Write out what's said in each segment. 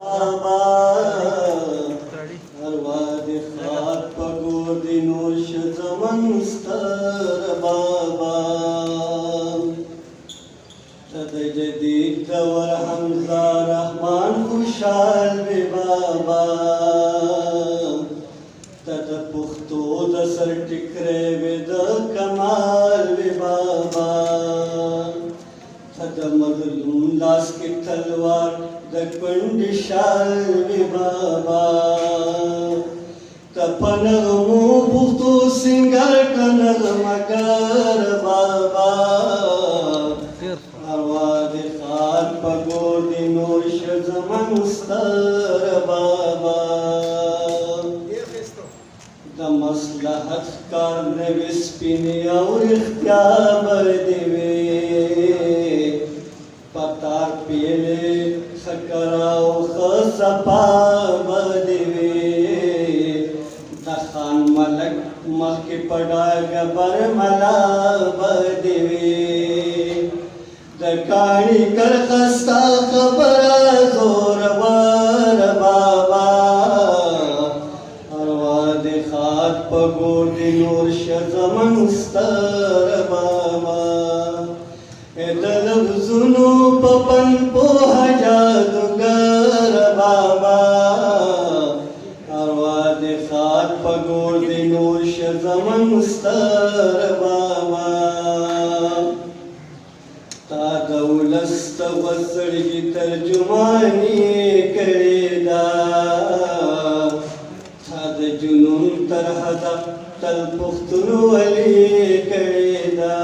بابا اروا دې خاک په ګور دې نور شه زمن ستر بابا ته د جدید دور حمزه رحمان خوشحال وي بابا ته د پښتو د سر ټکری وي د کمال وي بابا ته د مظلوم لاس کې تلوار د کونډې شال وي بابا ته په نغمو پښتو سینګار کړه نغمهګر بابا اروا دې خاک په ګور دې نور شه زمن ستر بابا د مصلحت کار نوې سپینې او رښتیا به دې وي پتار پیلې خکرا او خصپا به دې وي د خان ملک مخکې په ډاګه برملا به دې وي د کاڼي کرښه ستا خبره زورور بابا اروا دې خاک په ګور دې نور شه زمن ستر بابا د لفظونو په پن پوهه جادوګر بابا اروا دې خاک په ګور دې نور شه زمن ستر بابا تا د ولس د وزړګي ترجماني کړې ده تا د جنون تر هدف تل پښتونولي کړې ده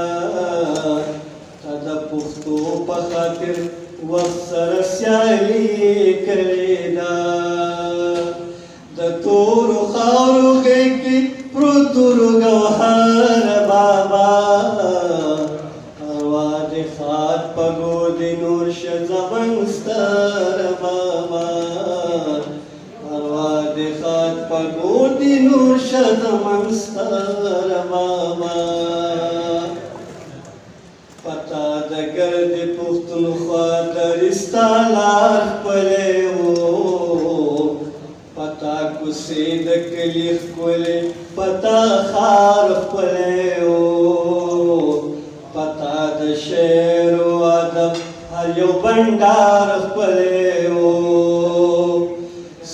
تا د پښتو په خاطر وخت سره سیالي کړې ده د تورو خاورو غېږ کې پروت تورو ګوهر بابا اروا دې خاک په ګور دې نور شه زمن ستر بابا اروا دې خاک په ګور دې نور شه زمن ستر بابا پتا د ګرد پښتونخوا درستا لار ښکلی و پتا کوڅې د کلي ښکلې پتا ښار ښکلی و پتا د شعر و ادب هر یو بنډار ښکلی و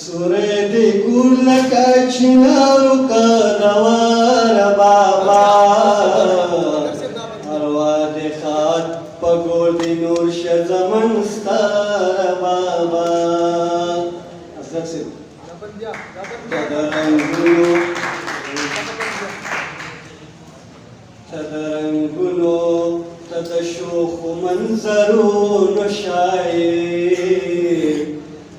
سوری دې ګور لکه چنارو قدور بابا اروا دې خاک په ګور دې نور شه زمن ستر بابا اصغر صاحب ته د رنګونو ته د شوخو منظرونو شاعر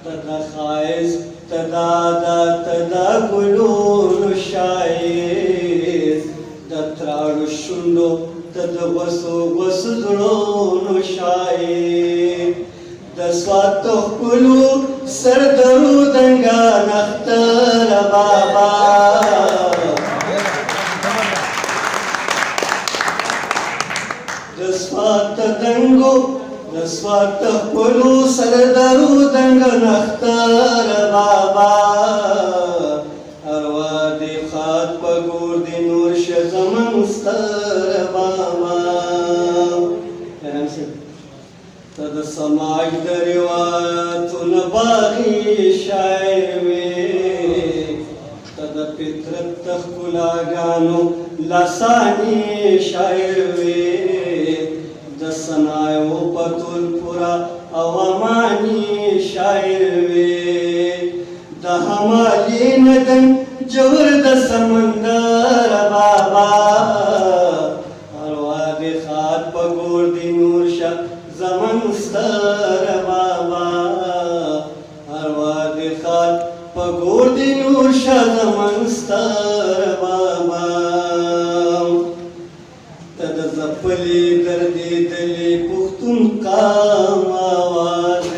ته د ښایست ته د عادت ته د ګلونو شاعر د تراړو شونډو ته د غوسو غوسو زړونو شاعر د سواتو ښکلو سر درودنګه نختر بابا د سوات دنګو د سوات ښکلو سر درودنګه نختر بابا اروا دې خاک په ګور دې نور شه زمن ستر بابا ته د سماج د روایتونو باغي شاعر وې ته د فطرت د ښکلاګانو لاساني شاعر وې د صنایعو په ټول پوره او اماني شاعر وې د همالي ندن جوړ د سمندر بابا اروا دې خاک په ګور دې نور شه زمن ستر بابا اروا دې خاک په ګور دې نور شه زمن ستر بابا ته د ځپلې دردېدلې پښتون قام اواز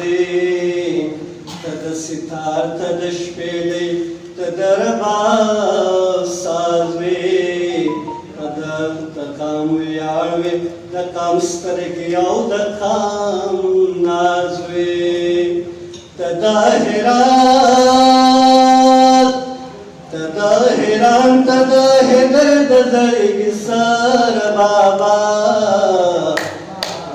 ته د ستار ته د شپېلۍ ته د رباب ساز وې ته قام ویاړ وې د قام سترګې او د قام ناز وې ته د حیران ته د حیدر د زړګي سر بابا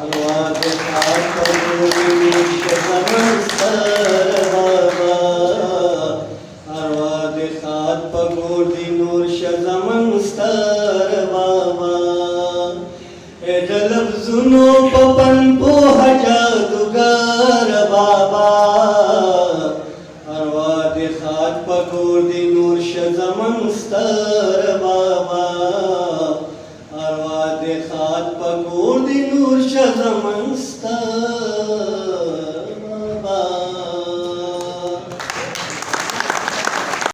اروا د خاک په ګوري نور شه زمن سر بابا اروا د خاک په ګوري نور شه زمن سر بابا اے د لفظونو په پن پوهه جادوګر بابا اروا د خاک په ګور دی نور شه زمن ستر